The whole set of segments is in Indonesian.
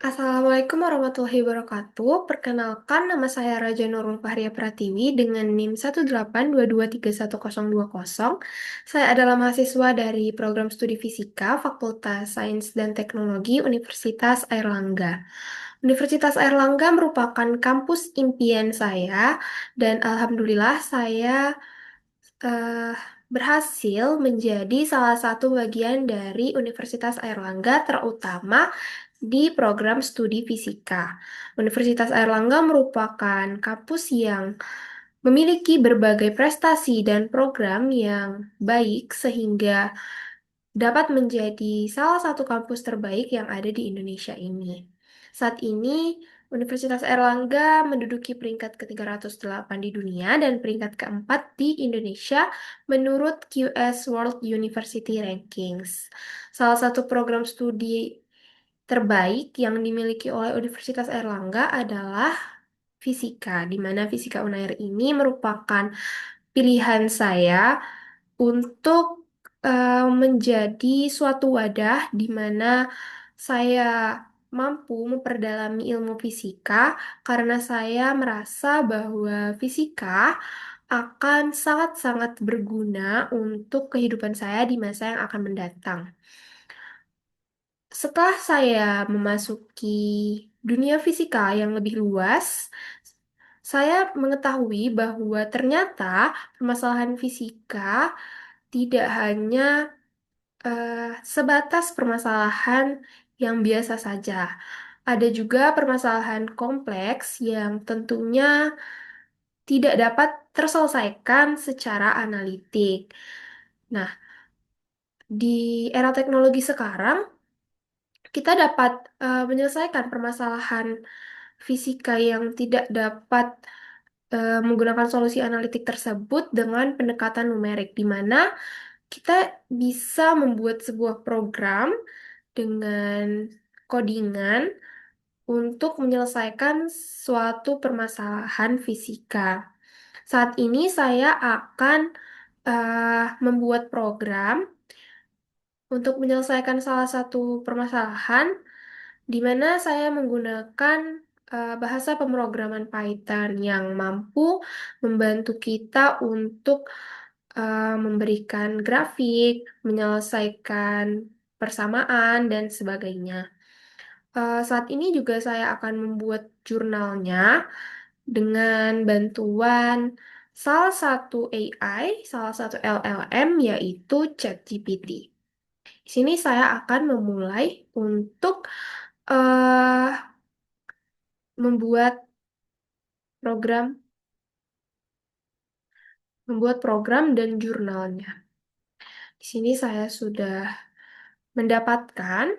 Assalamualaikum warahmatullahi wabarakatuh. Perkenalkan, nama saya Raja Nurul Fahria Pratiwi dengan NIM 182231020. Saya adalah mahasiswa dari program studi Fisika Fakultas Sains dan Teknologi Universitas Airlangga. Universitas Airlangga merupakan kampus impian saya dan alhamdulillah saya eh, berhasil menjadi salah satu bagian dari Universitas Airlangga, terutama di program studi fisika. Universitas Airlangga merupakan kampus yang memiliki berbagai prestasi dan program yang baik sehingga dapat menjadi salah satu kampus terbaik yang ada di Indonesia ini. Saat ini, Universitas Airlangga menduduki peringkat ke-308 di dunia dan peringkat keempat di Indonesia menurut QS World University Rankings. Salah satu program studi terbaik yang dimiliki oleh Universitas Airlangga adalah fisika, di mana Fisika Unair ini merupakan pilihan saya untuk menjadi suatu wadah di mana saya mampu memperdalami ilmu fisika karena saya merasa bahwa fisika akan sangat-sangat berguna untuk kehidupan saya di masa yang akan mendatang. Setelah saya memasuki dunia fisika yang lebih luas, saya mengetahui bahwa ternyata permasalahan fisika tidak hanya eh, sebatas permasalahan yang biasa saja. Ada juga permasalahan kompleks yang tentunya tidak dapat terselesaikan secara analitik. Nah, di era teknologi sekarang, kita dapat menyelesaikan permasalahan fisika yang tidak dapat menggunakan solusi analitik tersebut dengan pendekatan numerik, di mana kita bisa membuat sebuah program dengan codingan untuk menyelesaikan suatu permasalahan fisika. Saat ini saya akan membuat program untuk menyelesaikan salah satu permasalahan di mana saya menggunakan bahasa pemrograman Python yang mampu membantu kita untuk memberikan grafik, menyelesaikan persamaan, dan sebagainya. Saat ini juga saya akan membuat jurnalnya dengan bantuan salah satu AI, salah satu LLM, yaitu ChatGPT. Di sini saya akan memulai untuk eh, membuat program, dan jurnalnya. Di sini saya sudah mendapatkan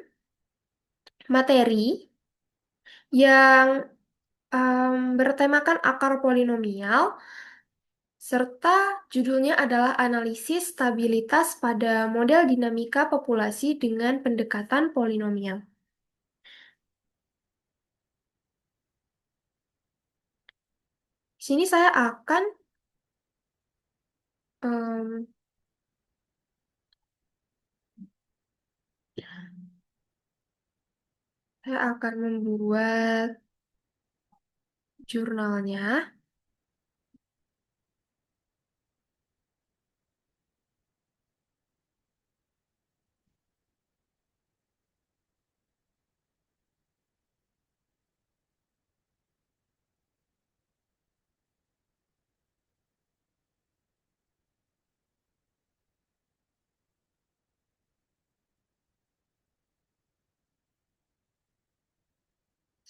materi yang bertemakan akar polinomial, serta judulnya adalah analisis stabilitas pada model dinamika populasi dengan pendekatan polinomial. Di sini em, saya akan membuat jurnalnya.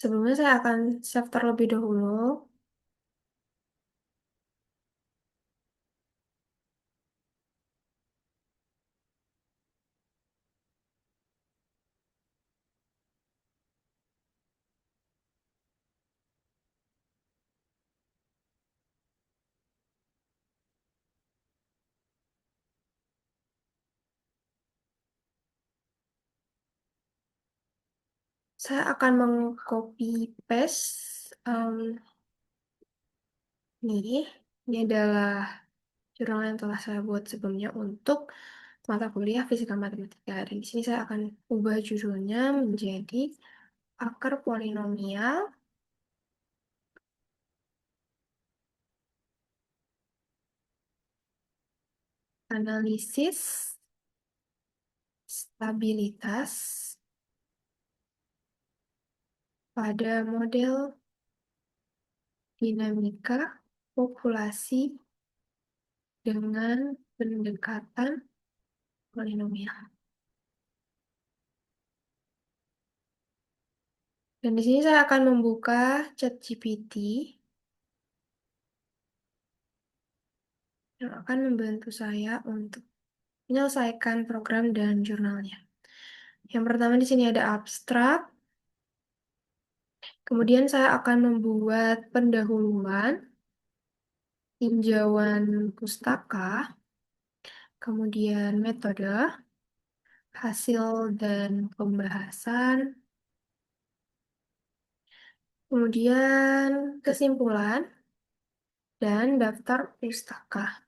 Sebelumnya saya akan save terlebih dahulu. Saya akan mengcopy paste ini. Ini adalah jurnal yang telah saya buat sebelumnya untuk mata kuliah Fisika Matematika. Dan di sini saya akan ubah judulnya menjadi akar polinomial, analisis stabilitas pada model dinamika populasi dengan pendekatan polinomial. Dan di sini saya akan membuka ChatGPT yang akan membantu saya untuk menyelesaikan program dan jurnalnya. Yang pertama di sini ada abstrak. Kemudian saya akan membuat pendahuluan, tinjauan pustaka, kemudian metode, hasil dan pembahasan, kemudian kesimpulan, dan daftar pustaka.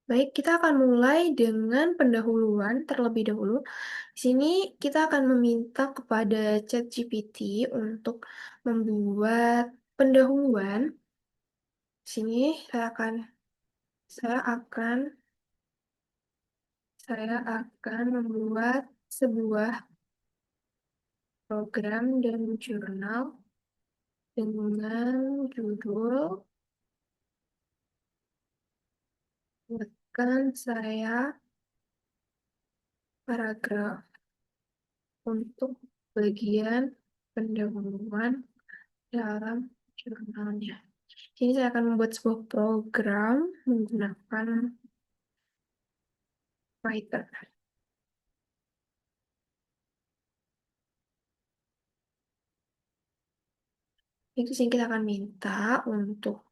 Baik, kita akan mulai dengan pendahuluan terlebih dahulu. Di sini kita akan meminta kepada ChatGPT untuk membuat pendahuluan. Di sini saya akan saya akan membuat sebuah program dan jurnal dengan judul Tekan saya paragraf untuk bagian pendahuluan dalam jurnalnya. Jadi saya akan membuat sebuah program menggunakan Python. Itu sih kita akan minta untuk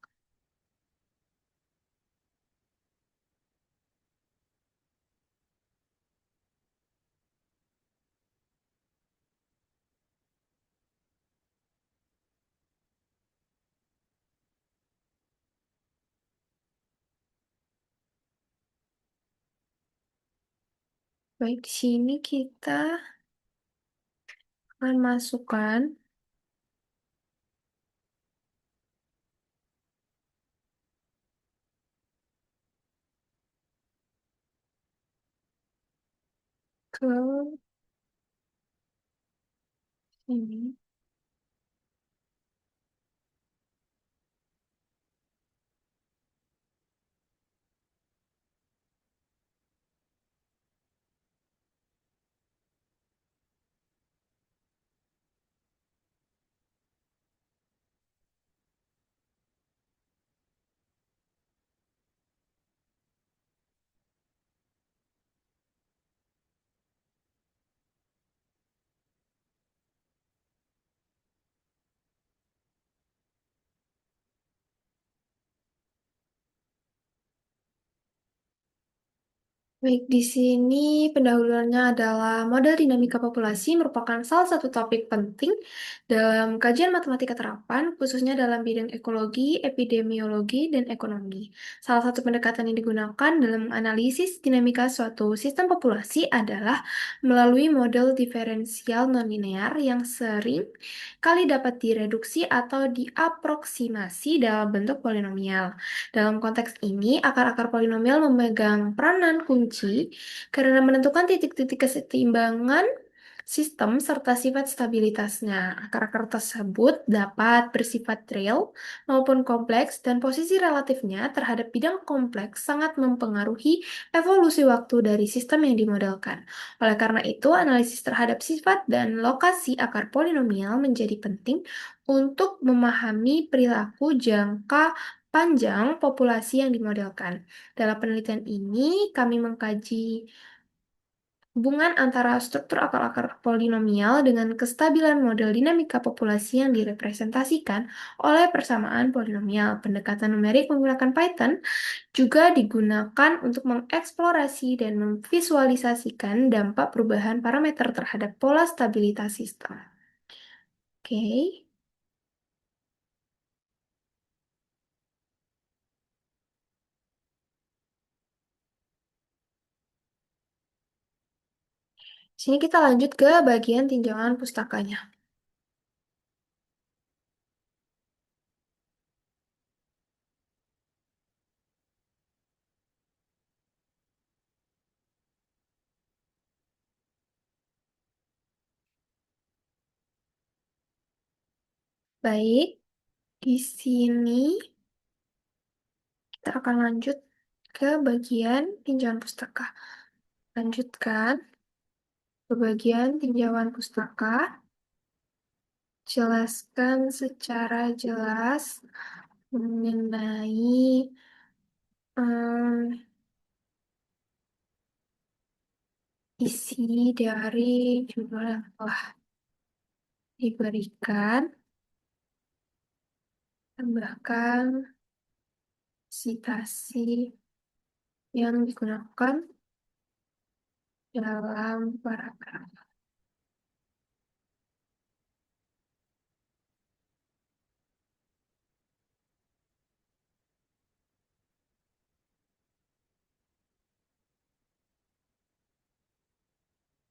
baik di sini kita akan masukkan ke sini. Baik, di sini pendahuluannya adalah model dinamika populasi merupakan salah satu topik penting dalam kajian matematika terapan, khususnya dalam bidang ekologi, epidemiologi, dan ekonomi. Salah satu pendekatan yang digunakan dalam analisis dinamika suatu sistem populasi adalah melalui model diferensial nonlinear yang sering kali dapat direduksi atau diaproksimasi dalam bentuk polinomial. Dalam konteks ini, akar-akar polinomial memegang peranan kunci karena menentukan titik-titik keseimbangan sistem serta sifat stabilitasnya. Akar-akar tersebut dapat bersifat real maupun kompleks dan posisi relatifnya terhadap bidang kompleks sangat mempengaruhi evolusi waktu dari sistem yang dimodelkan. Oleh karena itu, analisis terhadap sifat dan lokasi akar polinomial menjadi penting untuk memahami perilaku jangka panjang populasi yang dimodelkan. Dalam penelitian ini, kami mengkaji Hubungan antara struktur akar-akar polinomial dengan kestabilan model dinamika populasi yang direpresentasikan oleh persamaan polinomial. Pendekatan numerik menggunakan Python juga digunakan untuk mengeksplorasi dan memvisualisasikan dampak perubahan parameter terhadap pola stabilitas sistem. Oke, sini kita lanjut ke bagian tinjauan pustakanya. Baik, di sini kita akan lanjut ke bagian tinjauan pustaka. Lanjutkan ke bagian tinjauan pustaka. Jelaskan secara jelas mengenai em, isi dari judul yang telah diberikan. Tambahkan citasi yang digunakan dalam paragraf.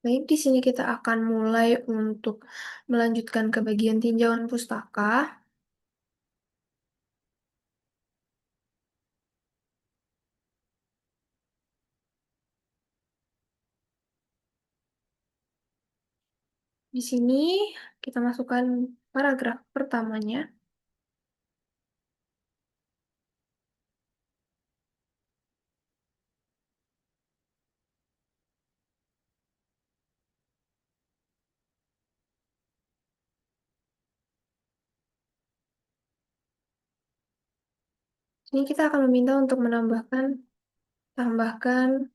Baik, di sini kita akan mulai untuk melanjutkan ke bagian tinjauan pustaka. Di sini kita masukkan paragraf pertamanya. Ini kita akan meminta untuk tambahkan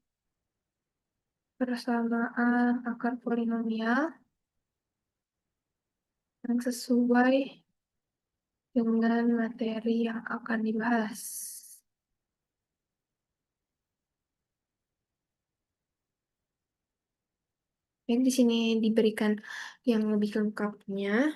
persamaan akar polinomial yang sesuai dengan materi yang akan dibahas. Yang di sini diberikan yang lebih lengkapnya.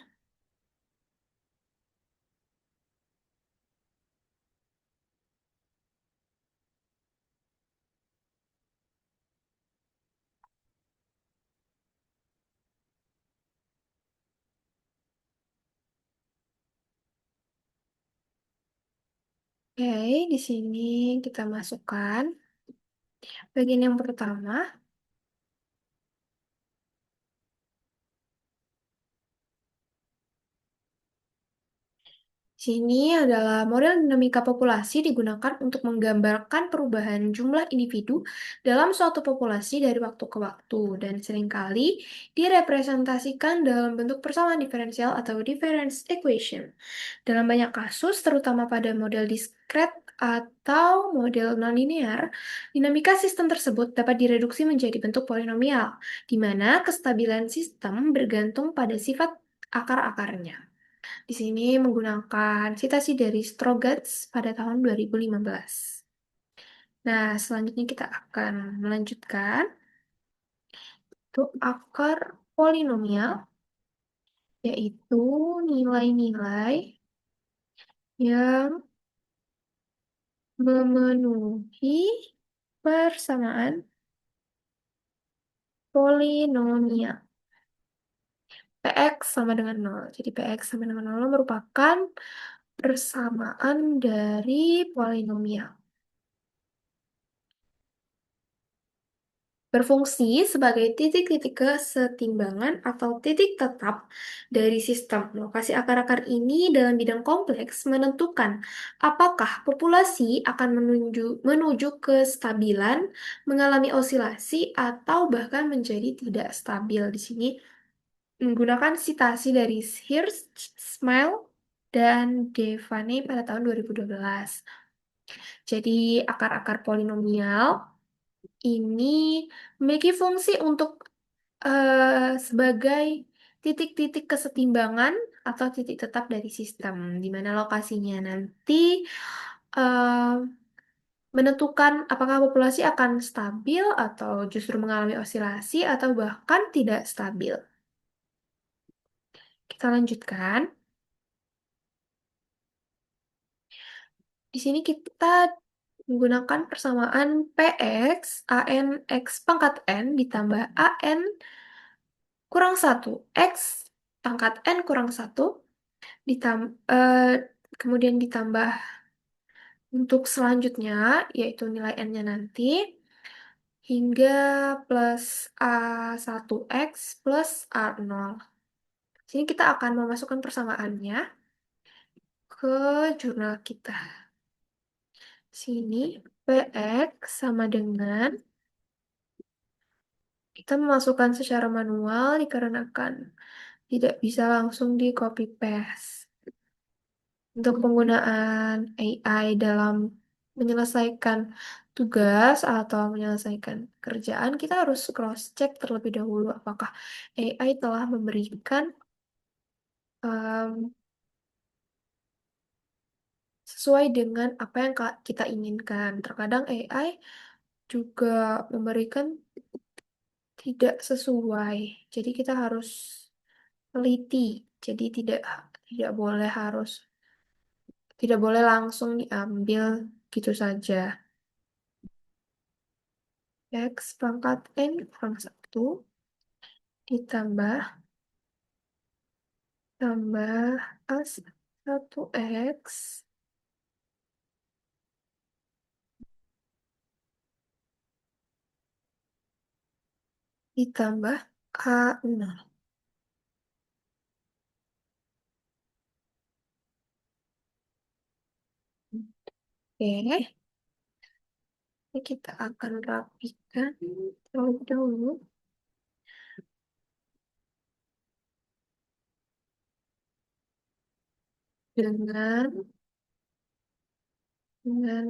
Oke, di sini kita masukkan bagian yang pertama. Sini adalah model dinamika populasi digunakan untuk menggambarkan perubahan jumlah individu dalam suatu populasi dari waktu ke waktu dan seringkali direpresentasikan dalam bentuk persamaan diferensial atau difference equation. Dalam banyak kasus, terutama pada model diskret atau model nonlinear, dinamika sistem tersebut dapat direduksi menjadi bentuk polinomial, di mana kestabilan sistem bergantung pada sifat akar-akarnya. Di sini menggunakan citasi dari Strogatz pada tahun 2015. Nah, selanjutnya kita akan melanjutkan untuk akar polinomial, yaitu nilai-nilai yang memenuhi persamaan polinomial. Px sama dengan 0. Jadi Px sama dengan 0 merupakan persamaan dari polinomial. Berfungsi sebagai titik-titik kesetimbangan atau titik tetap dari sistem. Lokasi akar-akar ini dalam bidang kompleks menentukan apakah populasi akan menuju kestabilan, mengalami osilasi, atau bahkan menjadi tidak stabil. Di sini menggunakan citasi dari Hirsch, Smile, dan Devane pada tahun 2012. Jadi akar-akar polinomial ini memiliki fungsi untuk sebagai titik-titik kesetimbangan atau titik tetap dari sistem, di mana lokasinya nanti eh, menentukan apakah populasi akan stabil atau justru mengalami osilasi atau bahkan tidak stabil. Kita lanjutkan. Di sini kita menggunakan persamaan PX, AN X pangkat N ditambah AN kurang satu X pangkat N kurang satu kemudian ditambah untuk selanjutnya, yaitu nilai N-nya nanti, hingga plus A1X plus A0. Sini kita akan memasukkan persamaannya ke jurnal kita. Sini PX sama dengan kita memasukkan secara manual dikarenakan tidak bisa langsung di copy paste. Untuk penggunaan AI dalam menyelesaikan tugas atau menyelesaikan kerjaan, kita harus cross-check terlebih dahulu apakah AI telah memberikan em, sesuai dengan apa yang kita inginkan. Terkadang AI juga memberikan tidak sesuai, jadi kita harus teliti. Jadi tidak boleh tidak boleh langsung diambil gitu saja. X pangkat N kurang satu ditambah tambah A satu X ditambah A0. Oke, ini kita akan rapikan terlebih dahulu dengan dengan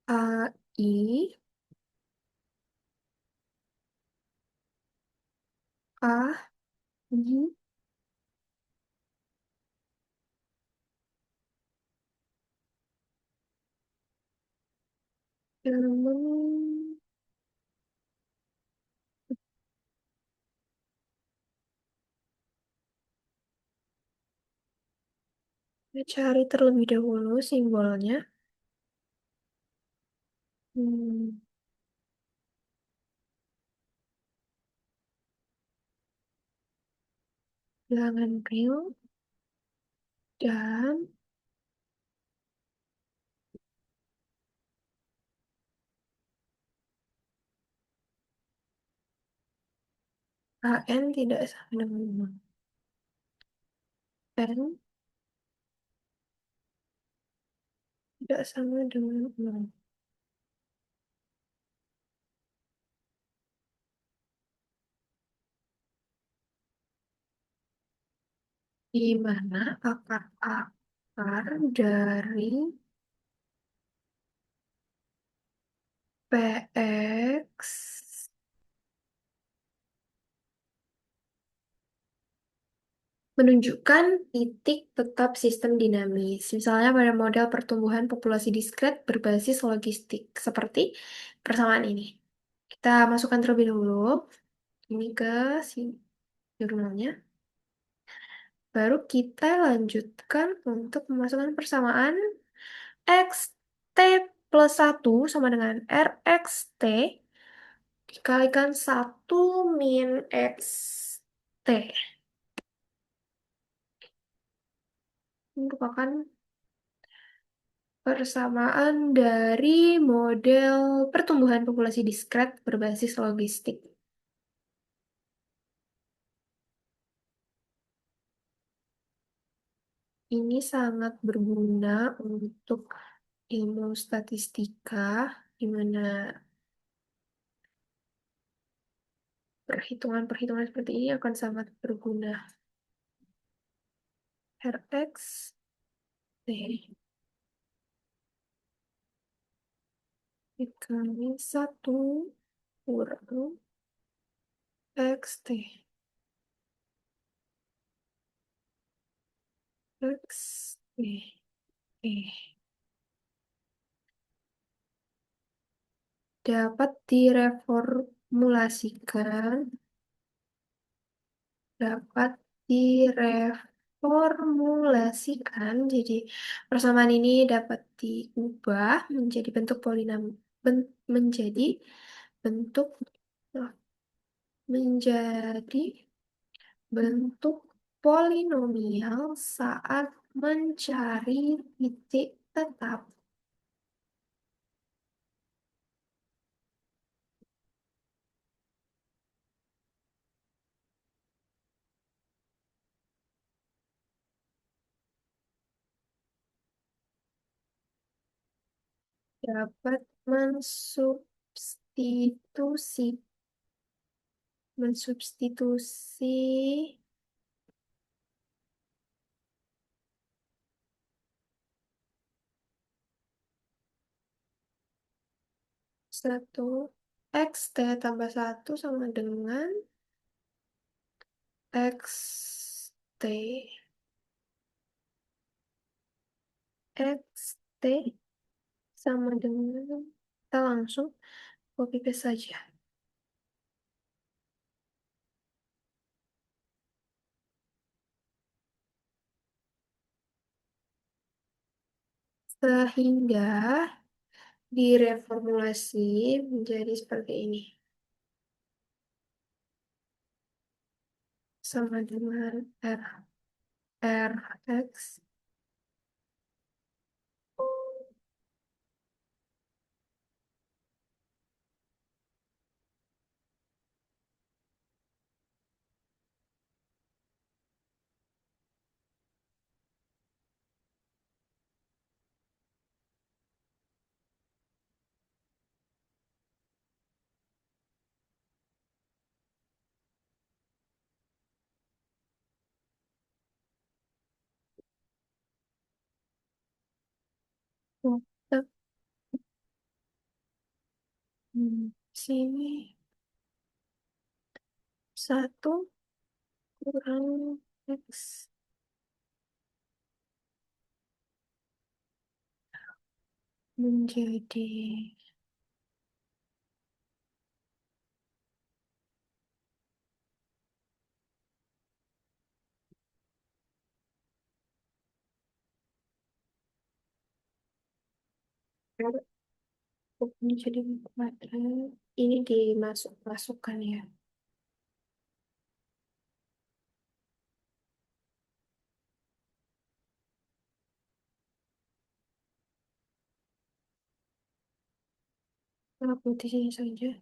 AI A I elemen. Kita cari terlebih dahulu simbolnya. Hmm, bilangan real dan AN tidak sama dengan nol. N tidak sama dengan nol. Di mana akar dari PX menunjukkan titik tetap sistem dinamis. Misalnya pada model pertumbuhan populasi diskret berbasis logistik, seperti persamaan ini. Kita masukkan terlebih dahulu ini ke si jurnalnya. Baru kita lanjutkan untuk memasukkan persamaan X T plus satu sama dengan RX T dikalikan satu min X T. Ini merupakan persamaan dari model pertumbuhan populasi diskret berbasis logistik. Ini sangat berguna untuk ilmu statistika, di mana Perhitungan-perhitungan seperti ini akan sangat berguna. Rx T dikali 1 kurang XT. XT. Dapat direformulasikan, dapat direformulasikan. Jadi persamaan ini dapat diubah menjadi bentuk menjadi bentuk menjadi bentuk polinomial saat mencari titik tetap. Dapat mensubstitusi satu x t tambah satu sama dengan x t x t sama dengan, kita langsung copy paste saja, sehingga direformulasi menjadi seperti ini, sama dengan r x tetap sini satu kurang x menjadi menjadi kuadrat. Ini dimasukkan ya. Aku di sini saja.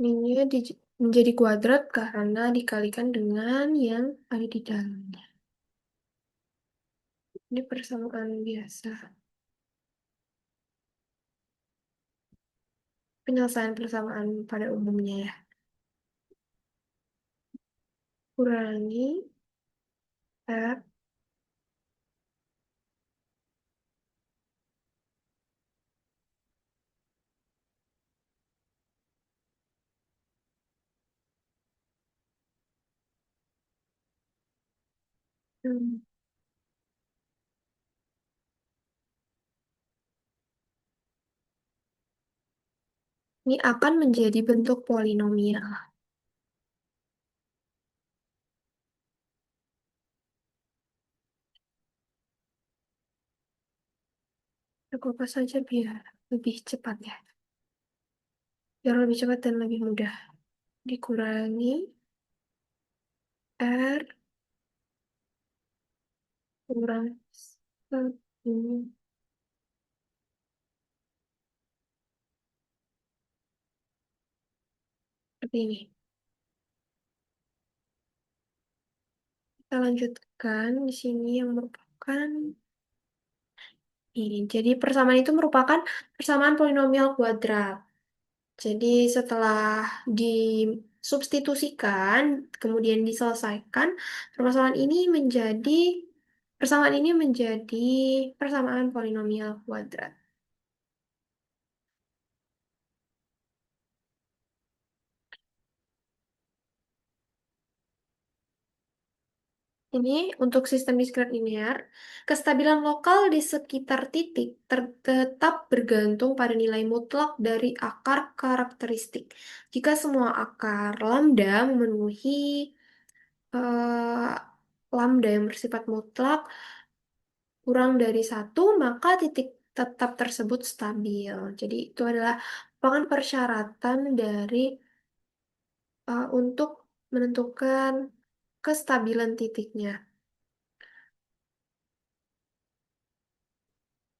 Ininya menjadi kuadrat karena dikalikan dengan yang ada di dalamnya. Ini persamaan biasa. Penyelesaian persamaan pada umumnya ya. Kurangi R. Hmm. Ini akan menjadi bentuk polinomial. Aku apa saja biar lebih cepat ya. Biar lebih cepat dan lebih mudah. Dikurangi R kurang 1 seperti ini. Kita lanjutkan di sini yang merupakan ini. Jadi persamaan itu merupakan persamaan polinomial kuadrat. Jadi setelah disubstitusikan, kemudian diselesaikan, permasalahan ini menjadi persamaan ini menjadi persamaan polinomial kuadrat. Ini untuk sistem diskret linear, kestabilan lokal di sekitar titik tetap bergantung pada nilai mutlak dari akar karakteristik. Jika semua akar lambda memenuhi eh, lambda yang bersifat mutlak kurang dari satu, maka titik tetap tersebut stabil. Jadi itu adalah merupakan persyaratan dari untuk menentukan kestabilan titiknya.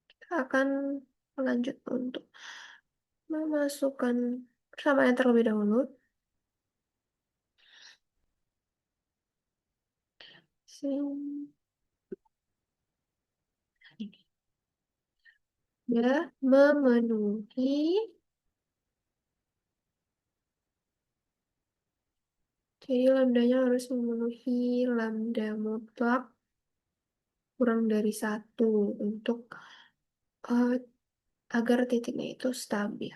Kita akan lanjut untuk memasukkan persamaan terlebih dahulu. Sehingga memenuhi jadi lambdanya harus memenuhi lambda mutlak kurang dari satu untuk eh, agar titiknya itu stabil.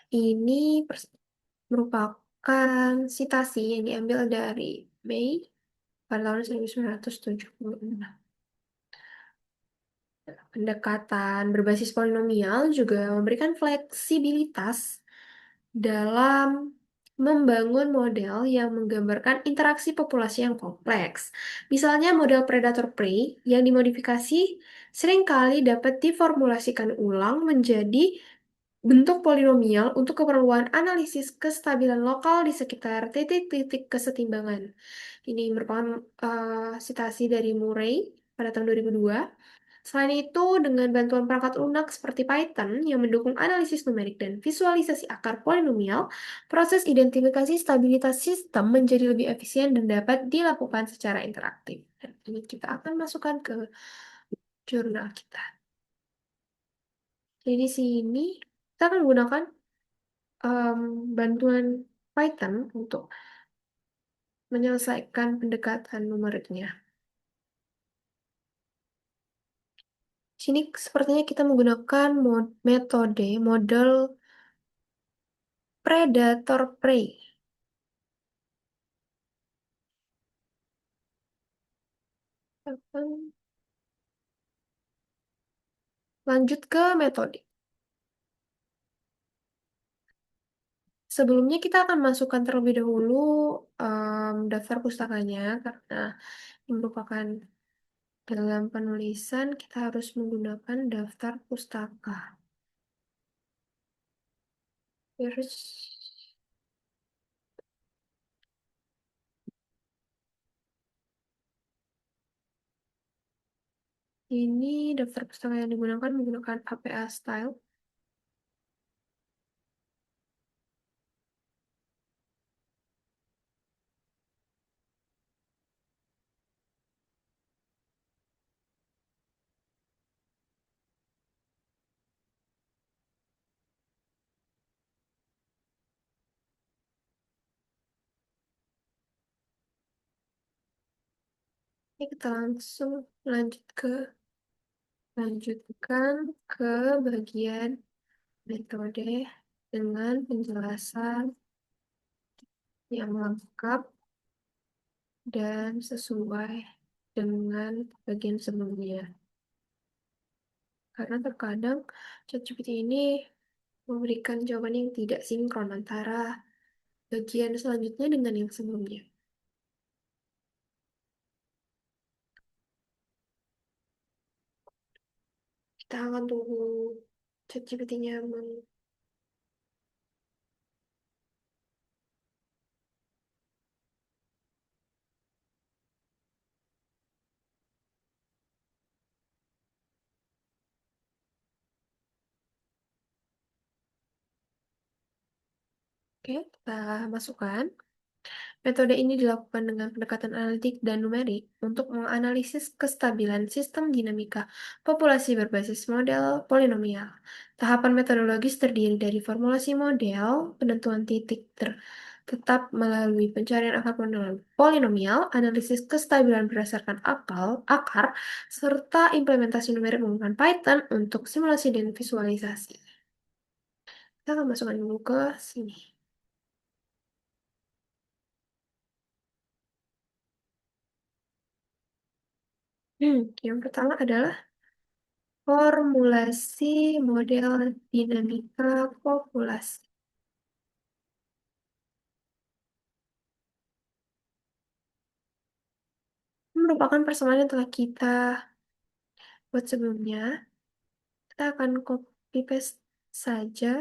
Ini merupakan citasi yang diambil dari May pada tahun 1976. Pendekatan berbasis polinomial juga memberikan fleksibilitas dalam membangun model yang menggambarkan interaksi populasi yang kompleks. Misalnya model predator prey yang dimodifikasi seringkali dapat diformulasikan ulang menjadi bentuk polinomial untuk keperluan analisis kestabilan lokal di sekitar titik-titik kesetimbangan. Ini merupakan citasi dari Murray pada tahun 2002. Selain itu, dengan bantuan perangkat lunak seperti Python yang mendukung analisis numerik dan visualisasi akar polinomial, proses identifikasi stabilitas sistem menjadi lebih efisien dan dapat dilakukan secara interaktif. Dan ini kita akan masukkan ke jurnal kita. Jadi di sini kita akan menggunakan em, bantuan Python untuk menyelesaikan pendekatan numeriknya. Sini sepertinya kita menggunakan metode model predator prey. Akan lanjut ke metode. Sebelumnya kita akan masukkan terlebih dahulu daftar pustakanya karena ini merupakan dalam penulisan kita harus menggunakan daftar pustaka. Terus ini daftar pustaka yang digunakan menggunakan APA style. Ini kita langsung lanjutkan ke bagian metode dengan penjelasan yang lengkap dan sesuai dengan bagian sebelumnya. Karena terkadang ChatGPT ini memberikan jawaban yang tidak sinkron antara bagian selanjutnya dengan yang sebelumnya. Kita akan tunggu ChatGPT-nya Oke, kita masukkan. Metode ini dilakukan dengan pendekatan analitik dan numerik untuk menganalisis kestabilan sistem dinamika populasi berbasis model polinomial. Tahapan metodologis terdiri dari formulasi model, penentuan titik tetap melalui pencarian akar polinomial, analisis kestabilan berdasarkan akar, serta implementasi numerik menggunakan Python untuk simulasi dan visualisasi. Kita akan masukkan dulu ke sini. Yang pertama adalah formulasi model dinamika populasi. Ini merupakan persamaan yang telah kita buat sebelumnya. Kita akan copy paste saja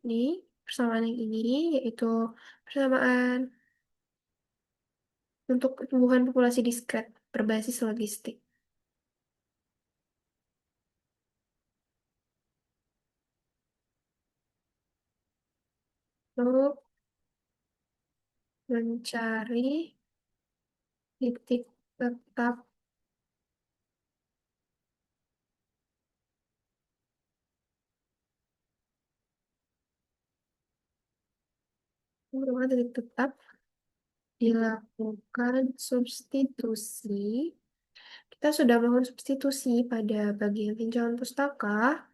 nih persamaan yang ini, yaitu persamaan untuk pertumbuhan populasi diskret berbasis logistik. Lalu mencari titik tetap merupakan titik tetap dilakukan substitusi. Kita sudah melakukan substitusi pada bagian tinjauan pustaka,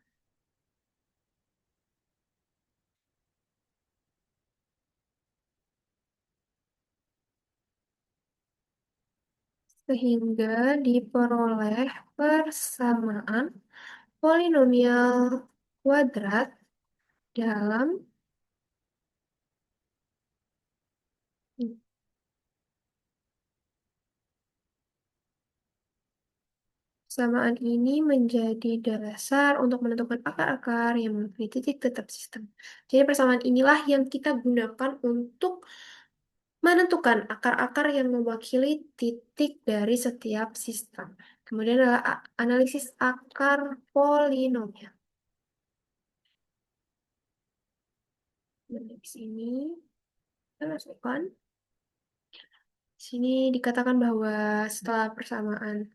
sehingga diperoleh persamaan polinomial kuadrat dalam persamaan ini menjadi dasar untuk menentukan akar-akar yang mewakili titik tetap sistem. Jadi persamaan inilah yang kita gunakan untuk menentukan akar-akar yang mewakili titik dari setiap sistem. Kemudian adalah analisis akar polinomial. Dan di sini kita masukkan. Di sini dikatakan bahwa setelah persamaan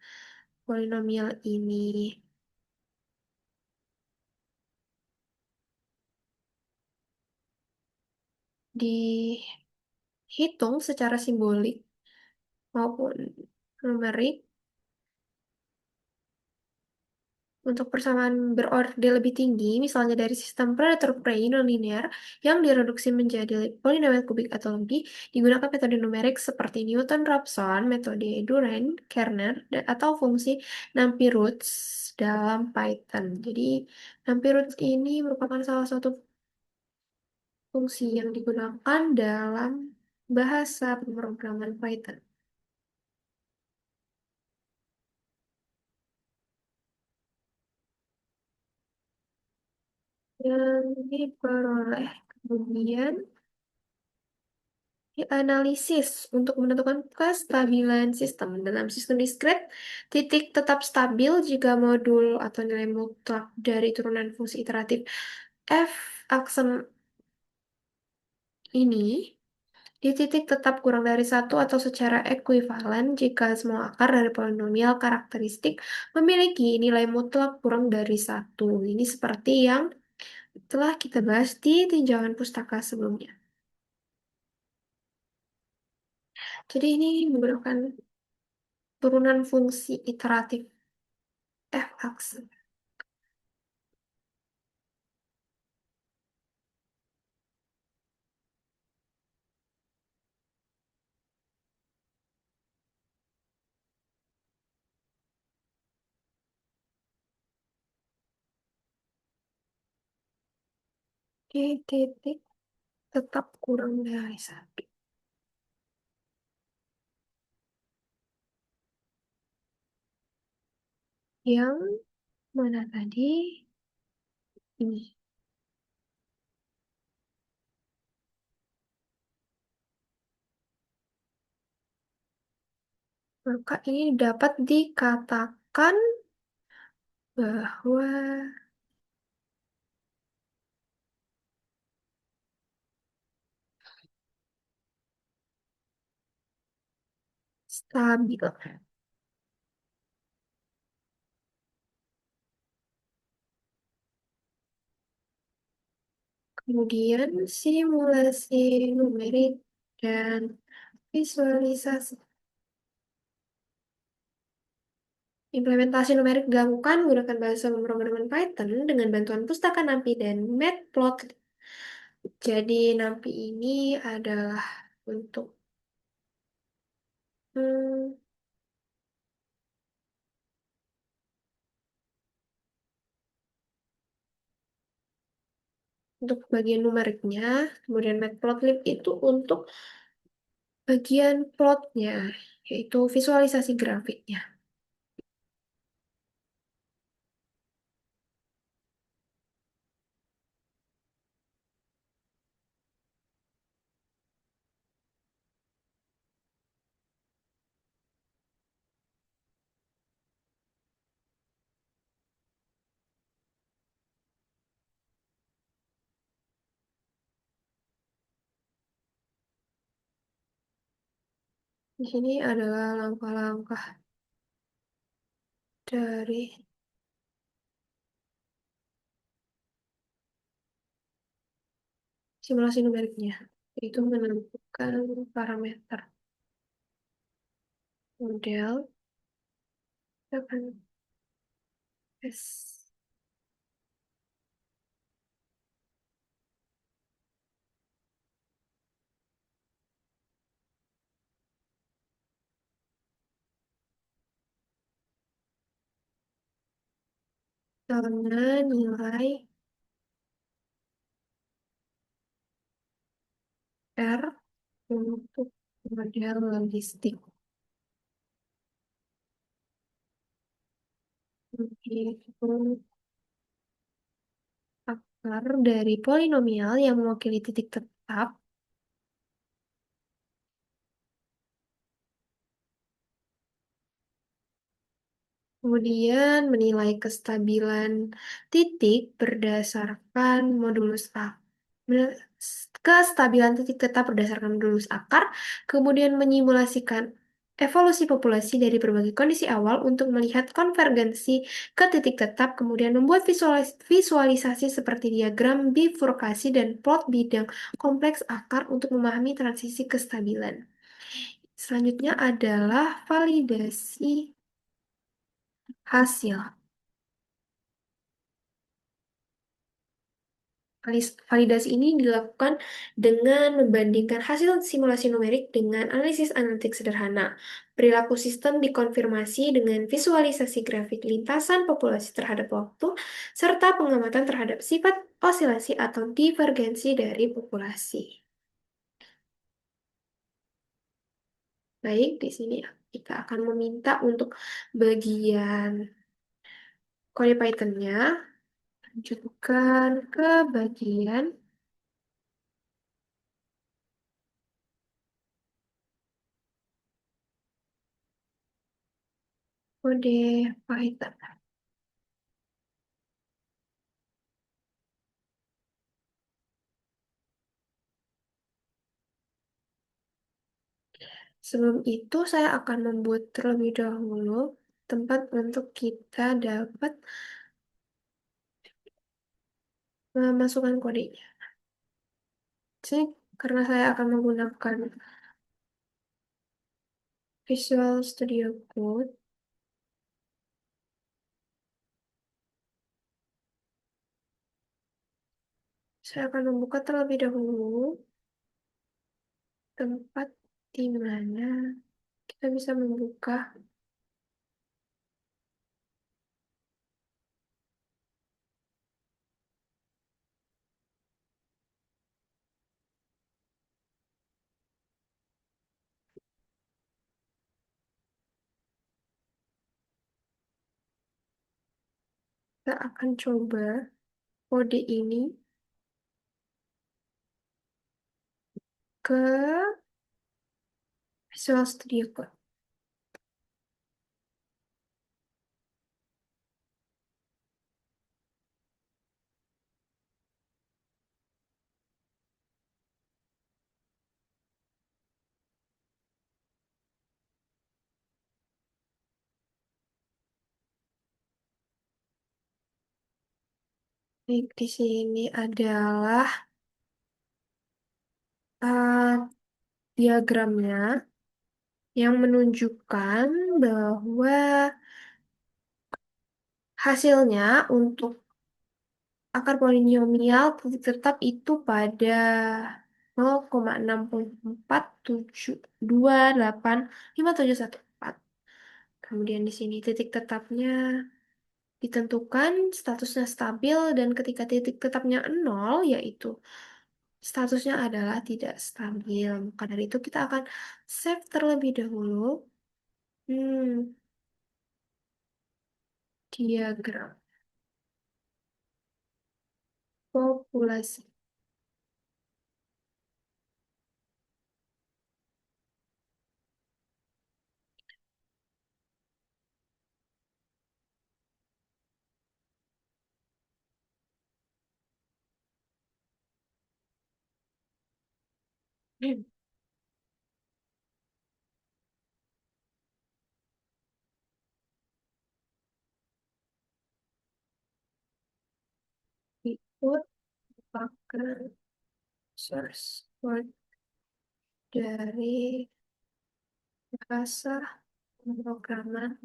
polinomial ini dihitung secara simbolik maupun numerik, untuk persamaan berorder lebih tinggi, misalnya dari sistem predator-prey nonlinear yang direduksi menjadi polinomial kubik atau lebih, digunakan metode numerik seperti Newton-Raphson, metode Durand-Kernel, atau fungsi NumPy-Roots dalam Python. Jadi, NumPy-Roots ini merupakan salah satu fungsi yang digunakan dalam bahasa pemrograman Python. Yang diperoleh kemudian dianalisis untuk menentukan kestabilan sistem. Dalam sistem diskret, titik tetap stabil jika modul atau nilai mutlak dari turunan fungsi iteratif f aksen ini di titik tetap kurang dari satu atau secara ekuivalen jika semua akar dari polinomial karakteristik memiliki nilai mutlak kurang dari satu. Ini seperti yang telah kita bahas di tinjauan pustaka sebelumnya. Jadi ini menggunakan turunan fungsi iteratif f aksen. Di titik tetap kurang dari satu. Yang mana tadi? Ini. Maka ini dapat dikatakan bahwa, stabil. Kemudian simulasi numerik dan visualisasi. Implementasi numerik dilakukan menggunakan bahasa pemrograman Python dengan bantuan pustaka NumPy dan Matplotlib. Jadi NumPy ini adalah untuk hmm, untuk bagian numeriknya, kemudian Matplotlib itu untuk bagian plotnya, yaitu visualisasi grafiknya. Di sini adalah langkah-langkah dari simulasi numeriknya, yaitu menentukan parameter model, akan S. Karena nilai R untuk model logistik. Itu akar dari polinomial yang mewakili titik tetap. Kemudian menilai kestabilan titik berdasarkan modulus A. Kestabilan titik tetap berdasarkan modulus akar, kemudian menyimulasikan evolusi populasi dari berbagai kondisi awal untuk melihat konvergensi ke titik tetap, kemudian membuat visualisasi seperti diagram bifurkasi dan plot bidang kompleks akar untuk memahami transisi kestabilan. Selanjutnya adalah validasi hasil. Validasi ini dilakukan dengan membandingkan hasil simulasi numerik dengan analisis analitik sederhana. Perilaku sistem dikonfirmasi dengan visualisasi grafik lintasan populasi terhadap waktu, serta pengamatan terhadap sifat osilasi atau divergensi dari populasi. Baik, di sini kita akan meminta untuk bagian kode Python-nya. Lanjutkan ke bagian kode Python. Sebelum itu, saya akan membuat terlebih dahulu tempat untuk kita dapat memasukkan kodenya. Jadi, karena saya akan menggunakan Visual Studio Code, saya akan membuka terlebih dahulu tempat di mana kita bisa membuka kita akan coba kode ini ke Visual Studio Code. Baik, di sini adalah uh, diagramnya yang menunjukkan bahwa hasilnya untuk akar polinomial titik tetap itu pada 0,647285714. Kemudian di sini titik tetapnya ditentukan statusnya stabil dan ketika titik tetapnya nol yaitu statusnya adalah tidak stabil. Maka dari itu kita akan save terlebih dahulu. Hmm, diagram populasi. Ikut pakai source code dari bahasa pemrograman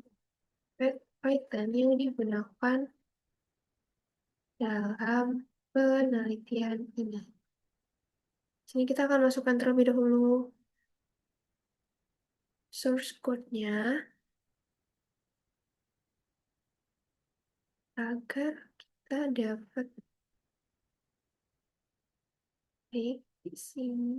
Python yang digunakan dalam penelitian ini. Sini kita akan masukkan terlebih dahulu source code-nya agar kita dapat klik di sini.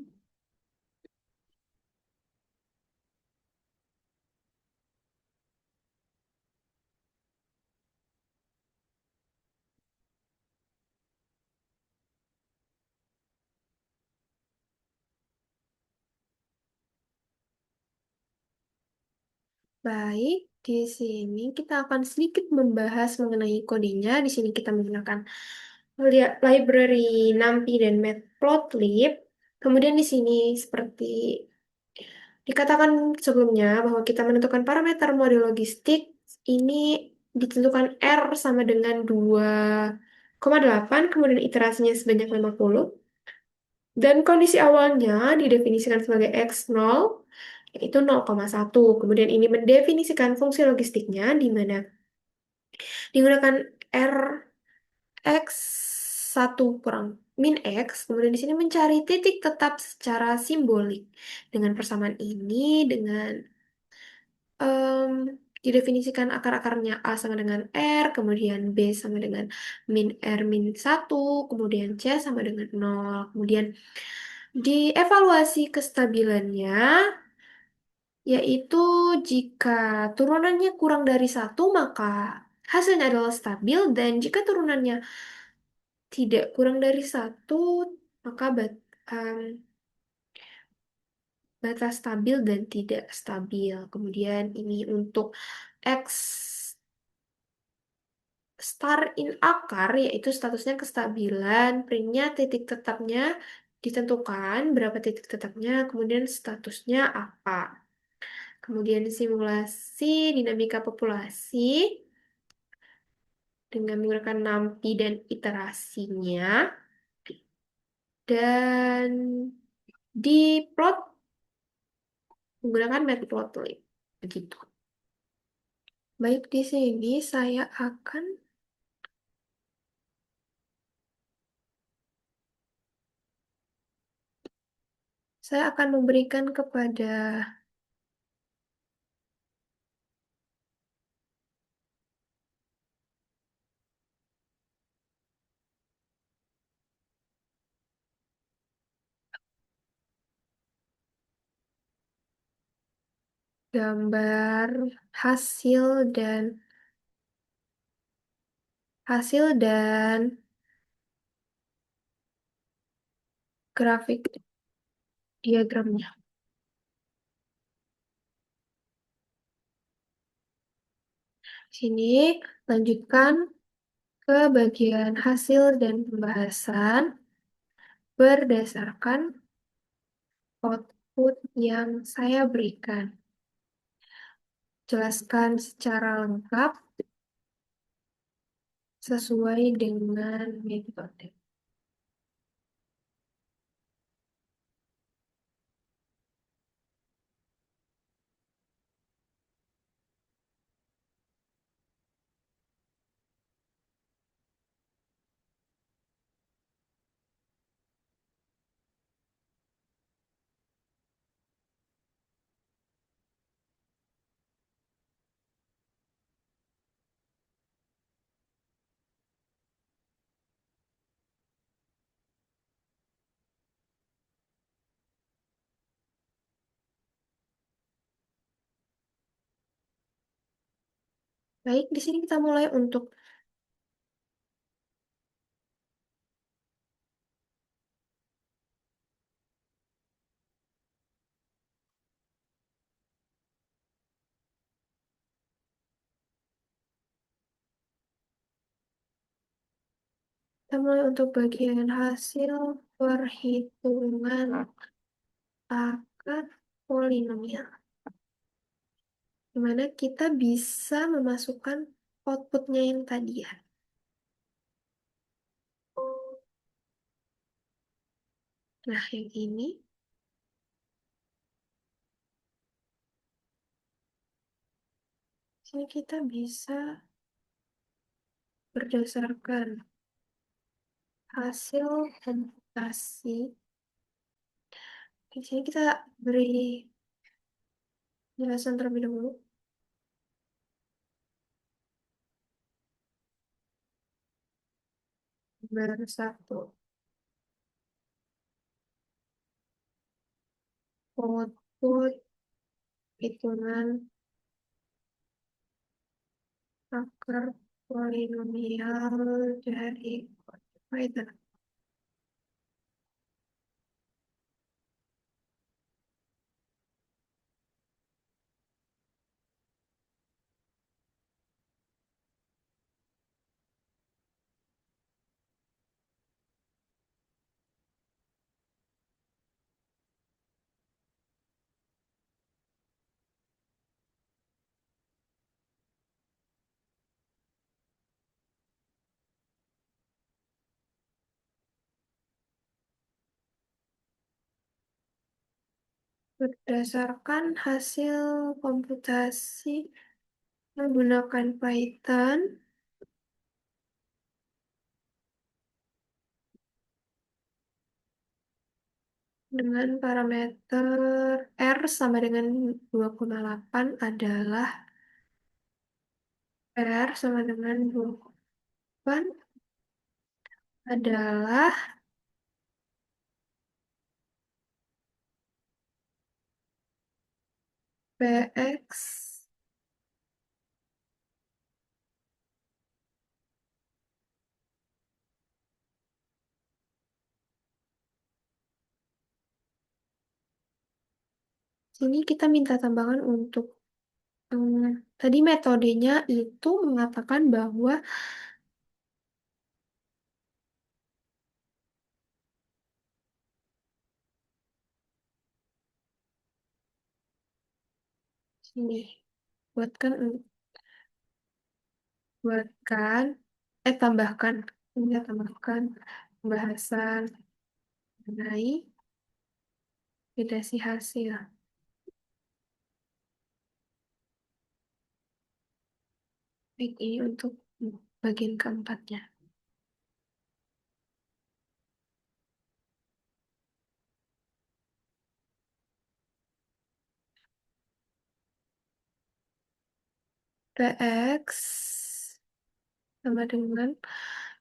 Baik, di sini kita akan sedikit membahas mengenai kodenya. Di sini kita menggunakan library NumPy dan Matplotlib. Kemudian di sini seperti dikatakan sebelumnya bahwa kita menentukan parameter model logistik ini ditentukan R sama dengan 2,8, kemudian iterasinya sebanyak 50. Dan kondisi awalnya didefinisikan sebagai X0, yaitu 0,1. Kemudian ini mendefinisikan fungsi logistiknya di mana digunakan R X satu kurang min X, kemudian di sini mencari titik tetap secara simbolik. Dengan persamaan ini, dengan em, didefinisikan akar-akarnya A sama dengan R, kemudian B sama dengan min R min satu, kemudian C sama dengan nol. Kemudian dievaluasi kestabilannya, yaitu jika turunannya kurang dari satu, maka hasilnya adalah stabil, dan jika turunannya tidak kurang dari satu, maka batas stabil dan tidak stabil. Kemudian ini untuk X star in akar, yaitu statusnya kestabilan, printnya titik tetapnya ditentukan, berapa titik tetapnya, kemudian statusnya apa. Kemudian simulasi dinamika populasi dengan menggunakan NumPy dan iterasinya, dan diplot menggunakan matplotlib. Begitu. Baik, di sini saya akan memberikan kepada gambar hasil dan hasil dan grafik diagramnya. Sini lanjutkan ke bagian hasil dan pembahasan berdasarkan output yang saya berikan. Jelaskan secara lengkap sesuai dengan metode. Baik, di sini kita mulai untuk bagian hasil perhitungan akar polinomial, di mana kita bisa memasukkan outputnya yang tadi ya. Nah, yang sini kita bisa berdasarkan hasil komputasi. Di sini kita beri penjelasan terlebih dahulu. Bersatu output hitungan akar polinomial dari Python. Berdasarkan hasil komputasi menggunakan Python dengan parameter R sama dengan 2,8 adalah R sama dengan 2,8 adalah PX. Sini kita minta tambahan untuk tadi metodenya itu mengatakan bahwa sini buatkan buatkan tambahkan ini tambahkan pembahasan mengenai validasi hasil. Baik, ini untuk bagian keempatnya. PX sama dengan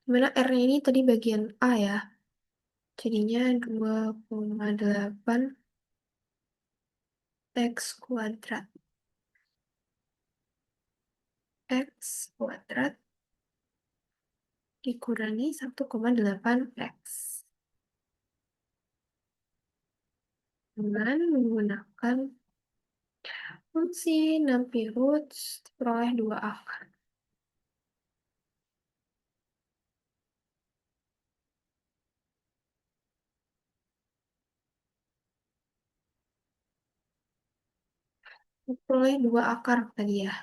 mana R-nya ini tadi bagian A ya. Jadinya 2,8 X kuadrat. X kuadrat dikurangi 1,8 X. Dengan menggunakan fungsi 6 pi roots diperoleh 2 akar. Diperoleh 2 akar tadi ya.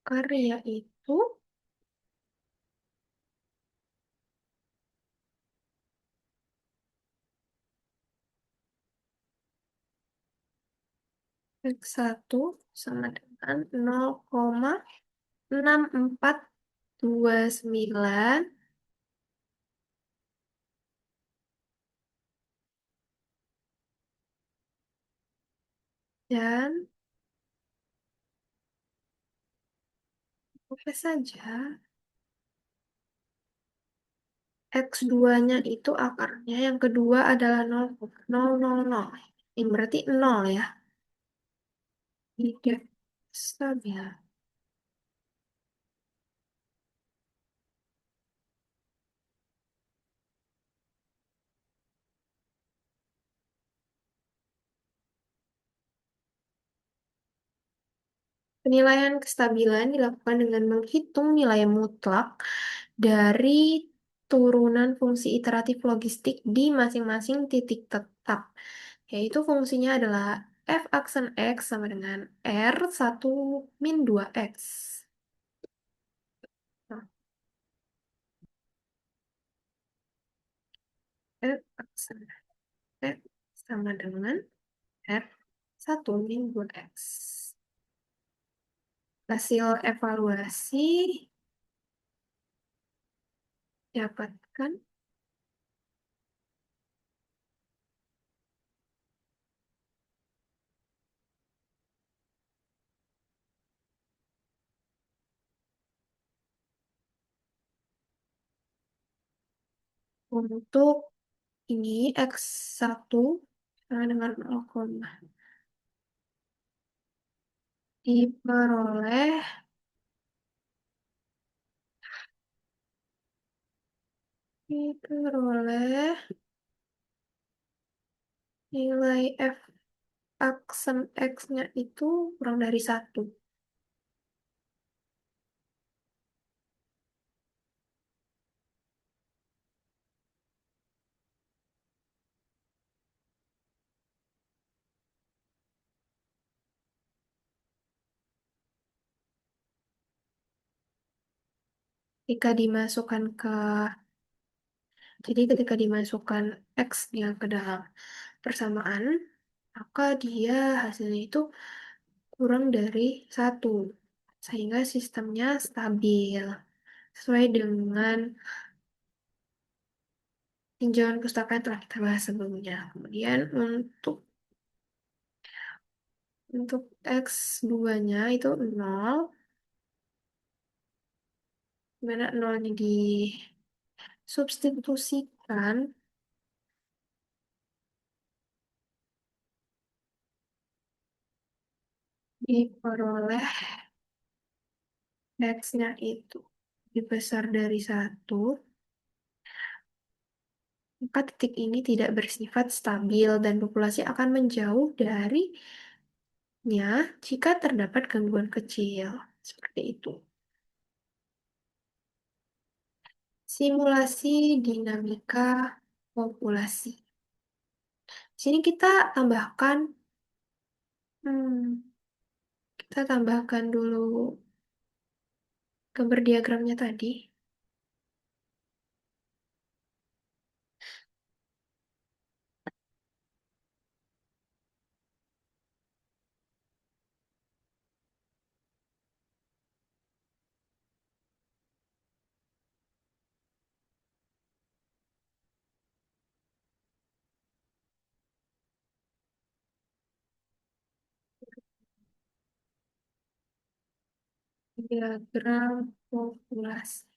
Karya itu X1 sama dengan 0,6429 dan oke saja. X2-nya itu akarnya yang kedua adalah 0,000. Ini berarti 0 ya. Tidak stabil. Penilaian kestabilan dilakukan dengan menghitung nilai mutlak dari turunan fungsi iteratif logistik di masing-masing titik tetap, yaitu fungsinya adalah f aksen x sama dengan r 1 min 2x. Nah, f aksen x sama dengan r 1 min 2x. Hasil evaluasi dapatkan untuk ini X1 sama dengan 0, diperoleh diperoleh nilai F aksen X-nya itu kurang dari 1. Jika dimasukkan ke Jadi ketika dimasukkan X-nya ke dalam persamaan, maka dia hasilnya itu kurang dari 1. Sehingga sistemnya stabil. Sesuai dengan tinjauan pustaka yang telah kita bahas sebelumnya. Kemudian untuk X2-nya itu 0, dimana 0-nya disubstitusikan, diperoleh X-nya itu lebih besar dari 1, maka titik ini tidak bersifat stabil dan populasi akan menjauh darinya jika terdapat gangguan kecil. Seperti itu. Simulasi dinamika populasi. Di sini hmm, kita tambahkan dulu gambar diagramnya tadi. Diagram populasi.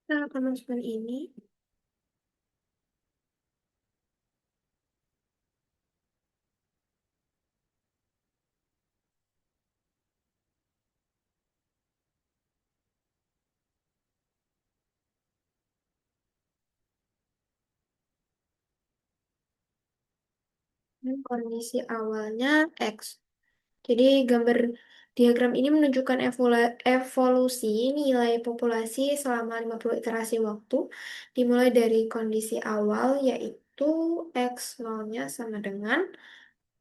Kita akan masukkan ini. Kondisi awalnya X. Jadi gambar diagram ini menunjukkan evolusi nilai populasi selama 50 iterasi waktu, dimulai dari kondisi awal yaitu X 0-nya sama dengan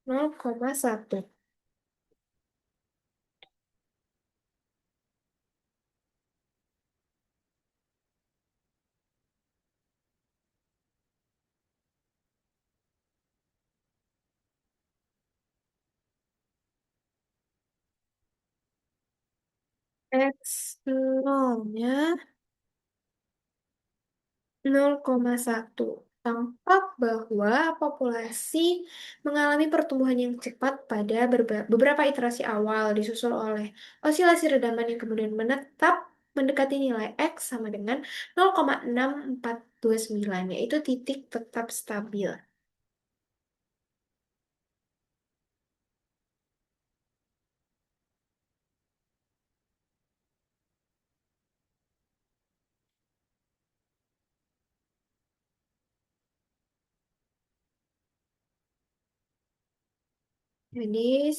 0,1. X 0-nya 0,1. Tampak bahwa populasi mengalami pertumbuhan yang cepat pada beberapa iterasi awal, disusul oleh osilasi redaman yang kemudian menetap mendekati nilai X sama dengan 0,6429, yaitu titik tetap stabil. Jadi,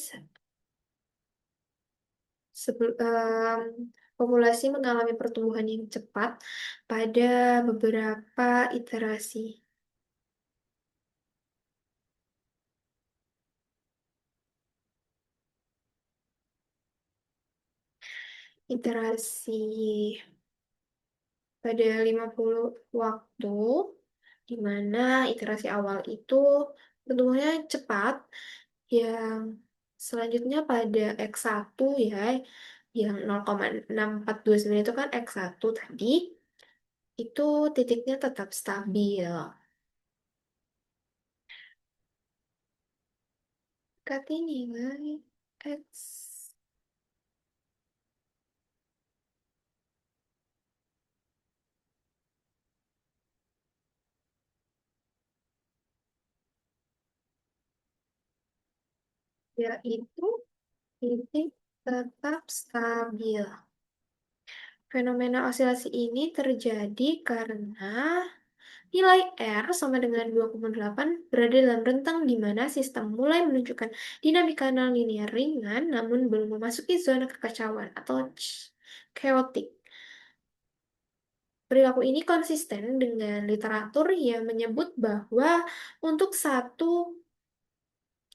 populasi mengalami pertumbuhan yang cepat pada beberapa iterasi. Iterasi pada 50 waktu, di mana iterasi awal itu pertumbuhannya cepat, yang selanjutnya pada X1 ya, yang 0,6429 itu kan X1 tadi, itu titiknya tetap stabil. Berarti nilai X yaitu titik tetap stabil. Fenomena osilasi ini terjadi karena nilai R sama dengan 2,8 berada dalam rentang di mana sistem mulai menunjukkan dinamika non-linear ringan namun belum memasuki zona kekacauan atau chaotic. Perilaku ini konsisten dengan literatur yang menyebut bahwa untuk satu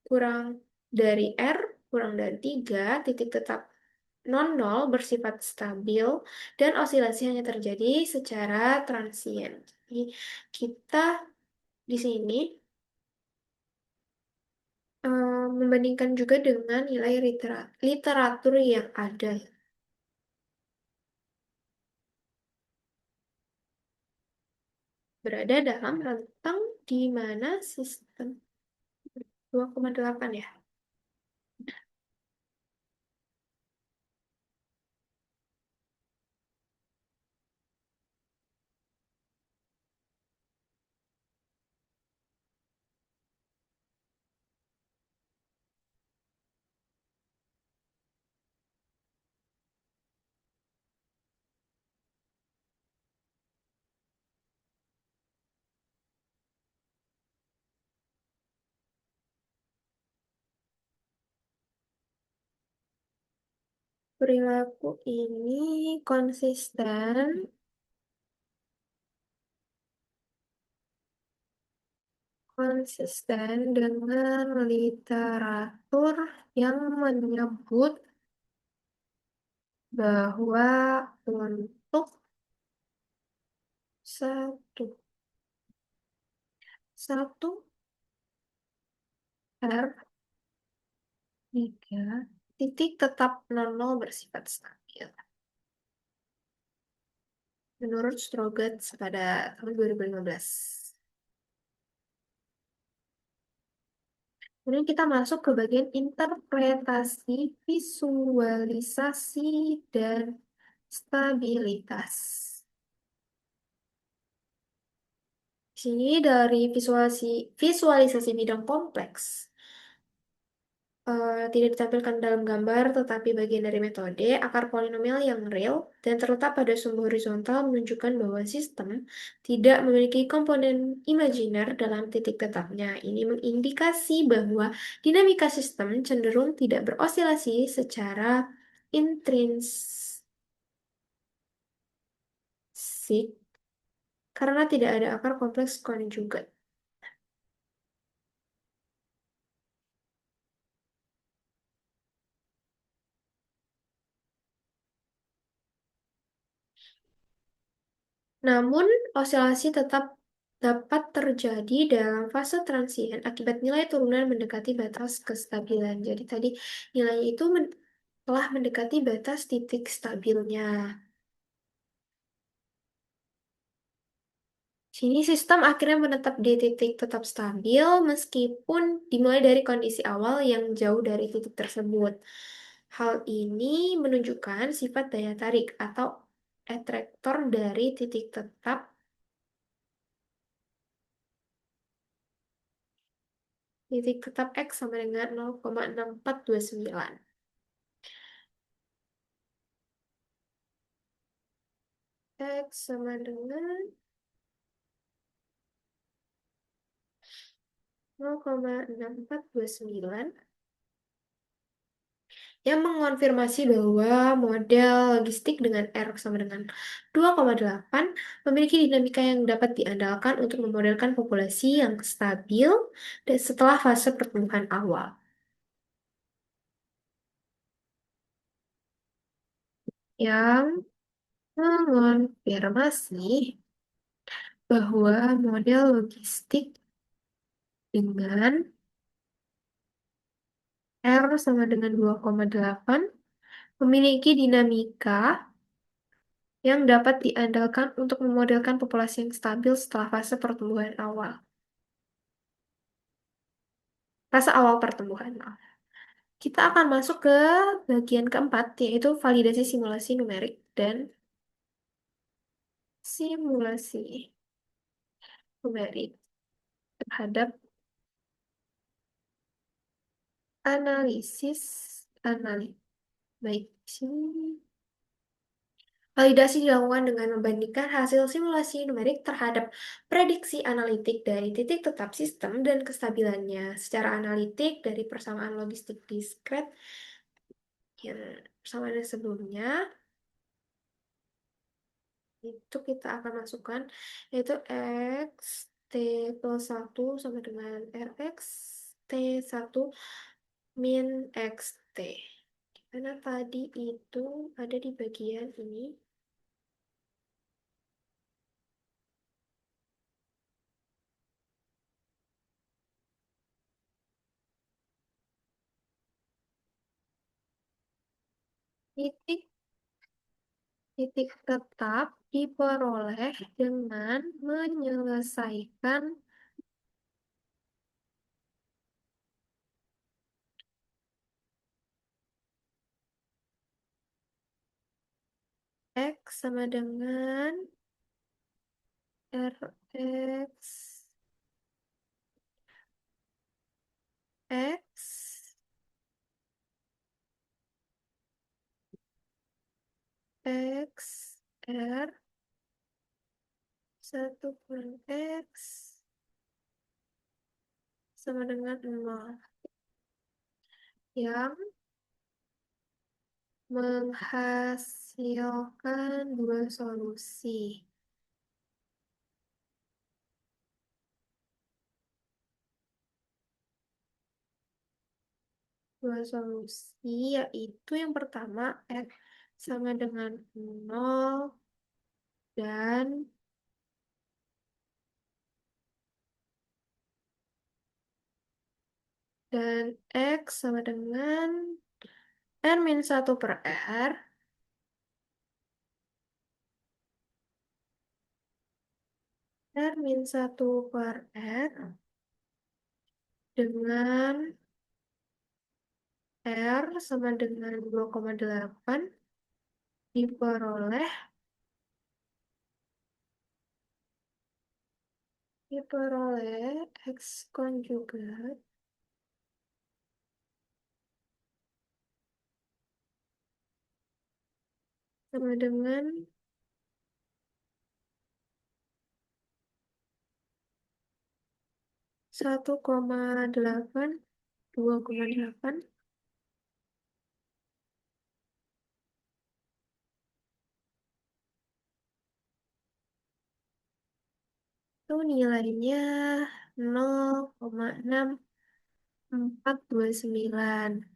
kurang dari R kurang dari 3 titik tetap non-nol bersifat stabil dan osilasi hanya terjadi secara transien. Jadi kita di sini membandingkan juga dengan nilai literatur yang ada, berada dalam rentang di mana sistem 2,8 ya. Perilaku ini konsisten konsisten dengan literatur yang menyebut bahwa untuk satu satu R 3 titik tetap nol bersifat stabil. Menurut Strogatz pada tahun 2015. Kemudian kita masuk ke bagian interpretasi, visualisasi, dan stabilitas. Di sini dari visualisasi bidang kompleks. tidak ditampilkan dalam gambar, tetapi bagian dari metode, akar polinomial yang real dan terletak pada sumbu horizontal menunjukkan bahwa sistem tidak memiliki komponen imajiner dalam titik tetapnya. Ini mengindikasi bahwa dinamika sistem cenderung tidak berosilasi secara intrinsik karena tidak ada akar kompleks konjugat. Namun, osilasi tetap dapat terjadi dalam fase transien akibat nilai turunan mendekati batas kestabilan. Jadi tadi nilainya itu telah mendekati batas titik stabilnya. Sini sistem akhirnya menetap di titik tetap stabil meskipun dimulai dari kondisi awal yang jauh dari titik tersebut. Hal ini menunjukkan sifat daya tarik atau atraktor dari titik tetap. Titik tetap X sama dengan 0,6429. X sama dengan 0,6429 yang mengonfirmasi bahwa model logistik dengan R sama dengan 2,8 memiliki dinamika yang dapat diandalkan untuk memodelkan populasi yang stabil dan setelah fase pertumbuhan awal. Yang mengonfirmasi bahwa model logistik dengan R sama dengan 2,8 memiliki dinamika yang dapat diandalkan untuk memodelkan populasi yang stabil setelah fase pertumbuhan awal. Fase awal pertumbuhan. Kita akan masuk ke bagian keempat, yaitu validasi simulasi numerik dan simulasi numerik terhadap analisis analitik. Baik, di sini. Validasi dilakukan dengan membandingkan hasil simulasi numerik terhadap prediksi analitik dari titik tetap sistem dan kestabilannya. Secara analitik dari persamaan logistik diskret yang persamaan yang sebelumnya, itu kita akan masukkan yaitu X T plus 1 sama dengan Rx T1 min X T. Karena tadi itu ada di bagian ini. Titik titik tetap diperoleh dengan menyelesaikan X sama dengan Rx X X R 1 kurang X sama dengan 0 yang menghasilkan dua solusi. Dua solusi yaitu yang pertama X sama dengan 0 dan X sama dengan R-1 per R R-1 per R dengan R sama dengan 2,8 diperoleh diperoleh X konjugat sama dengan 1,8, 2,8 itu nilainya 0,6429.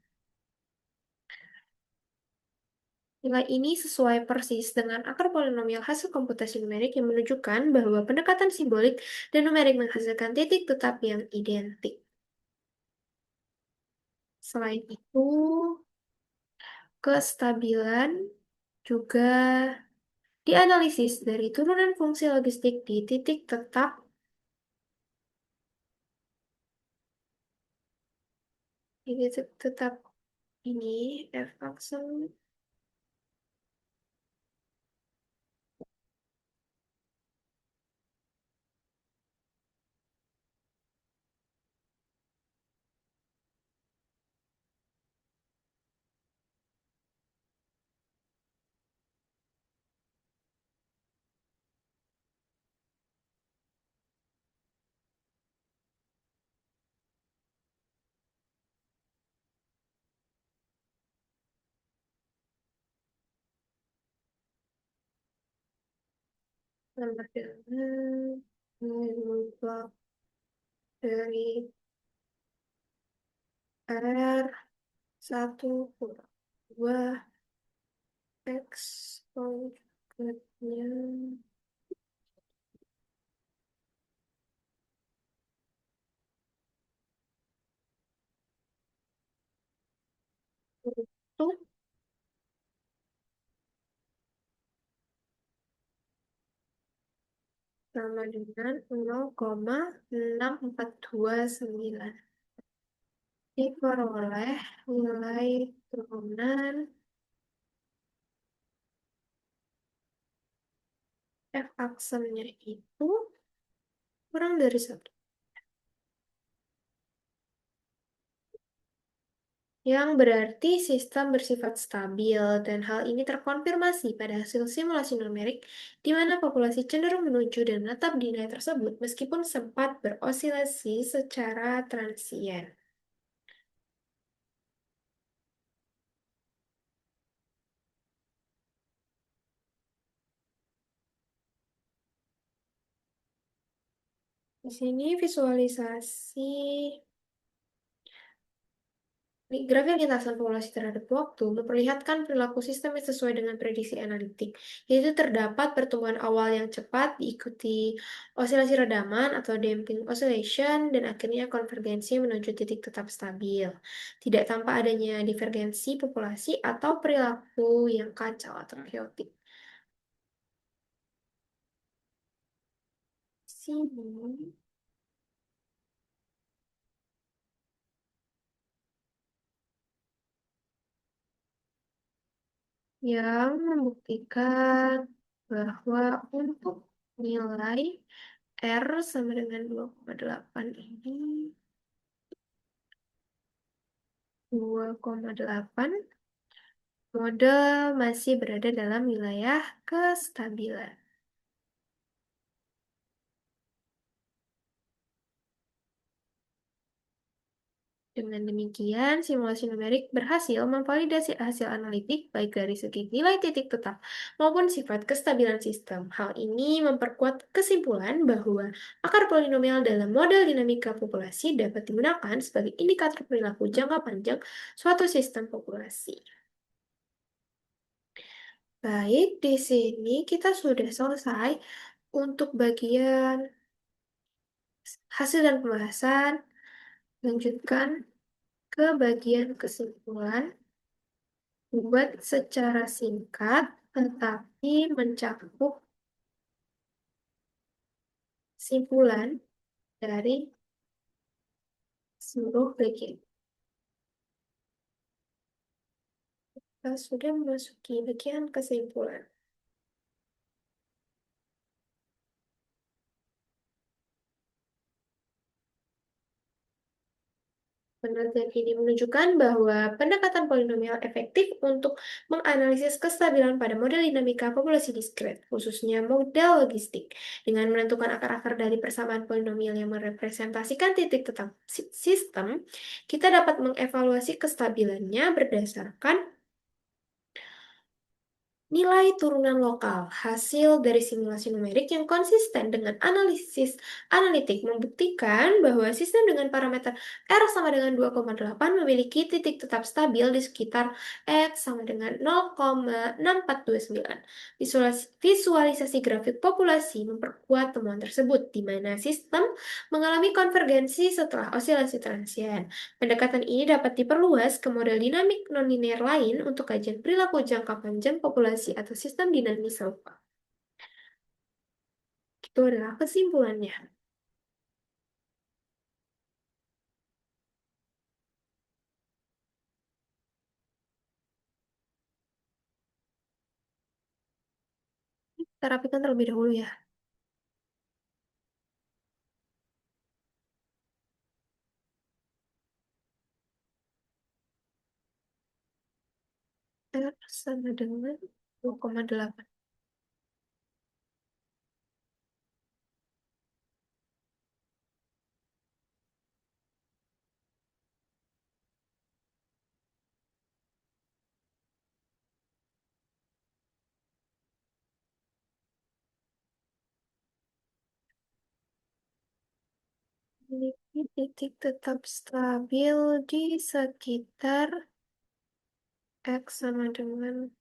Nilai ini sesuai persis dengan akar polinomial hasil komputasi numerik yang menunjukkan bahwa pendekatan simbolik dan numerik menghasilkan titik tetap yang identik. Selain itu, kestabilan juga dianalisis dari turunan fungsi logistik di titik tetap. Di titik tetap ini, f aksen sama dengan nilai mutlak dari R1 kurang 2 X konjugatnya itu sama dengan 0,6429. Diperoleh nilai turunan F aksennya itu kurang dari 1. Yang berarti sistem bersifat stabil dan hal ini terkonfirmasi pada hasil simulasi numerik di mana populasi cenderung menuju dan menetap di nilai tersebut meskipun sempat berosilasi secara transien. Di sini visualisasi grafik lintasan populasi terhadap waktu memperlihatkan perilaku sistem yang sesuai dengan prediksi analitik, yaitu terdapat pertumbuhan awal yang cepat diikuti osilasi redaman atau damping oscillation dan akhirnya konvergensi menuju titik tetap stabil, tidak tanpa adanya divergensi populasi atau perilaku yang kacau atau chaotic. Sini yang membuktikan bahwa untuk nilai R sama dengan 2,8 ini 2,8 model masih berada dalam wilayah kestabilan. Dengan demikian, simulasi numerik berhasil memvalidasi hasil analitik baik dari segi nilai titik tetap maupun sifat kestabilan sistem. Hal ini memperkuat kesimpulan bahwa akar polinomial dalam model dinamika populasi dapat digunakan sebagai indikator perilaku jangka panjang suatu sistem populasi. Baik, di sini kita sudah selesai untuk bagian hasil dan pembahasan. Lanjutkan ke bagian kesimpulan. Buat secara singkat, tetapi mencakup simpulan dari seluruh bagian. Kita sudah memasuki bagian kesimpulan. Penelitian ini menunjukkan bahwa pendekatan polinomial efektif untuk menganalisis kestabilan pada model dinamika populasi diskret, khususnya model logistik. Dengan menentukan akar-akar dari persamaan polinomial yang merepresentasikan titik tetap sistem, kita dapat mengevaluasi kestabilannya berdasarkan nilai turunan lokal, hasil dari simulasi numerik yang konsisten dengan analisis analitik membuktikan bahwa sistem dengan parameter R sama dengan 2,8 memiliki titik tetap stabil di sekitar X sama dengan 0,6429. Visualisasi grafik populasi memperkuat temuan tersebut, di mana sistem mengalami konvergensi setelah osilasi transien. Pendekatan ini dapat diperluas ke model dinamik nonlinear lain untuk kajian perilaku jangka panjang populasi atau sistem dinamis serupa. Itu adalah kesimpulannya. Kita rapikan terlebih dahulu ya. R sama dengan 2,8. Memiliki titik tetap stabil di sekitar X sama dengan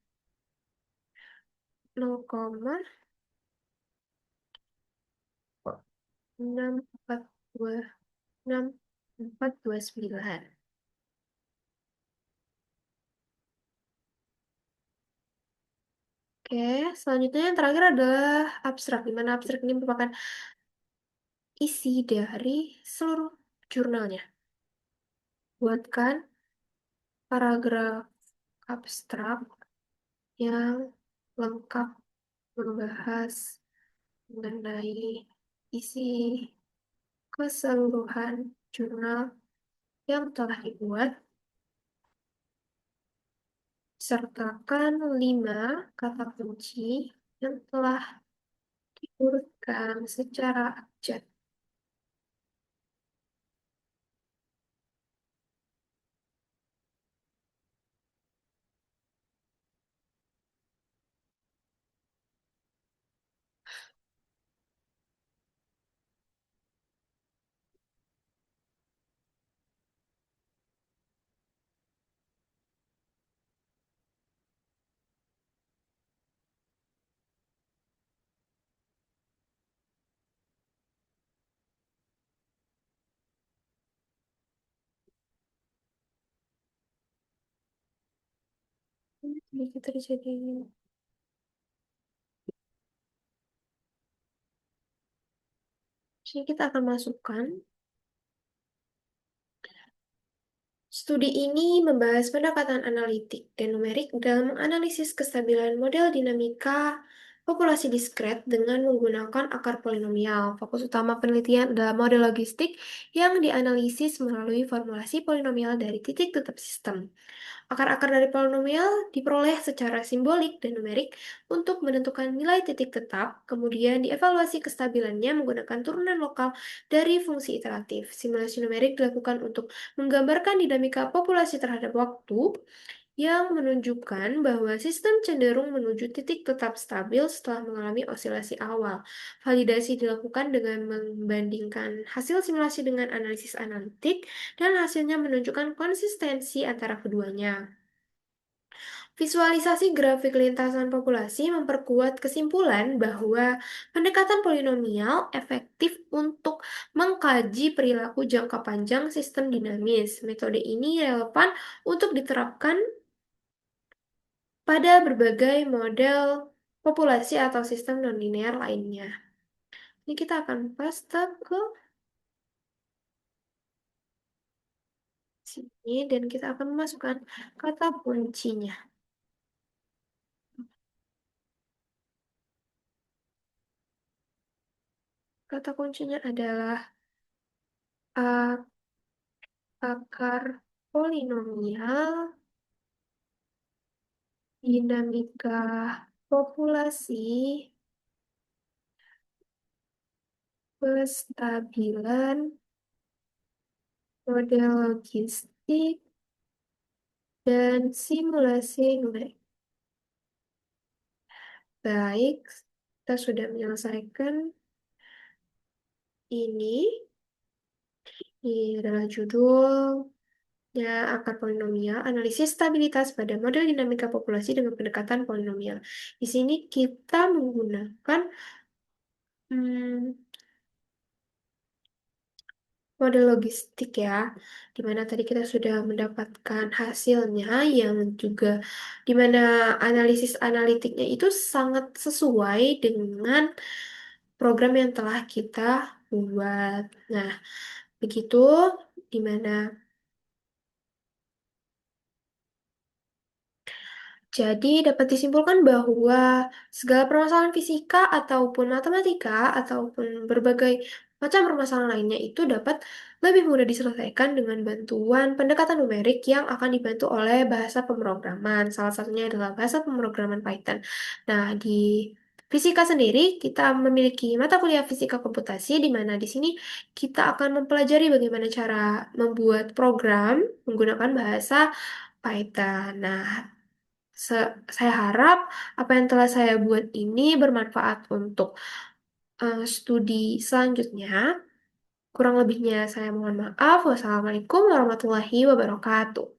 0,6426,429. Oke, selanjutnya yang terakhir adalah abstrak, di mana abstrak ini merupakan isi dari seluruh jurnalnya. Buatkan paragraf abstrak yang lengkap membahas mengenai isi keseluruhan jurnal yang telah dibuat. Sertakan 5 kata kunci yang telah diurutkan secara abjad. Ini sedikit terjadi. Jadi kita akan masukkan. Studi ini membahas pendekatan analitik dan numerik dalam menganalisis kestabilan model dinamika populasi diskret dengan menggunakan akar polinomial. Fokus utama penelitian adalah model logistik yang dianalisis melalui formulasi polinomial dari titik tetap sistem. Akar-akar dari polinomial diperoleh secara simbolik dan numerik untuk menentukan nilai titik tetap, kemudian dievaluasi kestabilannya menggunakan turunan lokal dari fungsi iteratif. Simulasi numerik dilakukan untuk menggambarkan dinamika populasi terhadap waktu yang menunjukkan bahwa sistem cenderung menuju titik tetap stabil setelah mengalami osilasi awal. Validasi dilakukan dengan membandingkan hasil simulasi dengan analisis analitik dan hasilnya menunjukkan konsistensi antara keduanya. Visualisasi grafik lintasan populasi memperkuat kesimpulan bahwa pendekatan polinomial efektif untuk mengkaji perilaku jangka panjang sistem dinamis. Metode ini relevan untuk diterapkan pada berbagai model populasi atau sistem nonlinear lainnya. Ini kita akan paste ke sini dan kita akan memasukkan kata kuncinya. Kata kuncinya adalah akar polinomial, dinamika populasi, kestabilan, model logistik, dan simulasi numerik. Baik, kita sudah menyelesaikan ini. Ini adalah judulnya akar polinomial, analisis stabilitas pada model dinamika populasi dengan pendekatan polinomial. Di sini kita menggunakan hmm, model logistik ya, di mana tadi kita sudah mendapatkan hasilnya yang juga di mana analisis analitiknya itu sangat sesuai dengan program yang telah kita buat. Nah, begitu di mana jadi dapat disimpulkan bahwa segala permasalahan fisika ataupun matematika ataupun berbagai macam permasalahan lainnya itu dapat lebih mudah diselesaikan dengan bantuan pendekatan numerik yang akan dibantu oleh bahasa pemrograman. Salah satunya adalah bahasa pemrograman Python. Nah, di fisika sendiri kita memiliki mata kuliah fisika komputasi di mana di sini kita akan mempelajari bagaimana cara membuat program menggunakan bahasa Python. Nah, saya harap apa yang telah saya buat ini bermanfaat untuk studi selanjutnya. Kurang lebihnya saya mohon maaf. Wassalamualaikum warahmatullahi wabarakatuh.